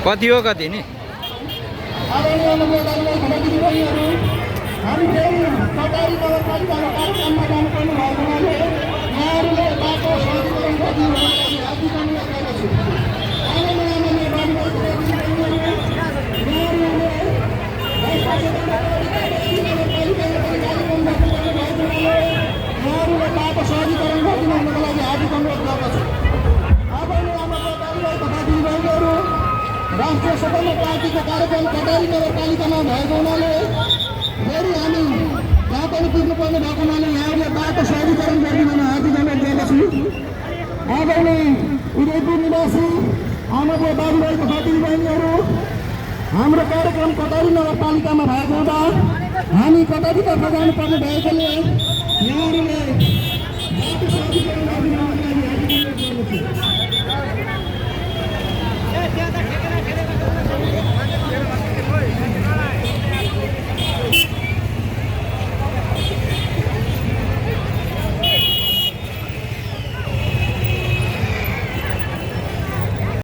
कति हो कति नि राष्ट्रिय स्वतन्त्र पार्टीको कार्यक्रम कटारी नगरपालिकामा भएको हुनाले फेरि हामी जहाँ पनि पुग्नुपर्ने भएको हुनाले यहाँहरूले बाटो सहजीकरण गरिदिन हार्दिक अनुरोध गर्दछु। आगामी उदयपुर निवासी आमाको दाजुभाइको साथीबहिनीहरू हाम्रो कार्यक्रम कटारी नगरपालिकामा भएको हुँदा हामी कटारीतर्फ जानुपर्ने भएकोले यहाँहरूले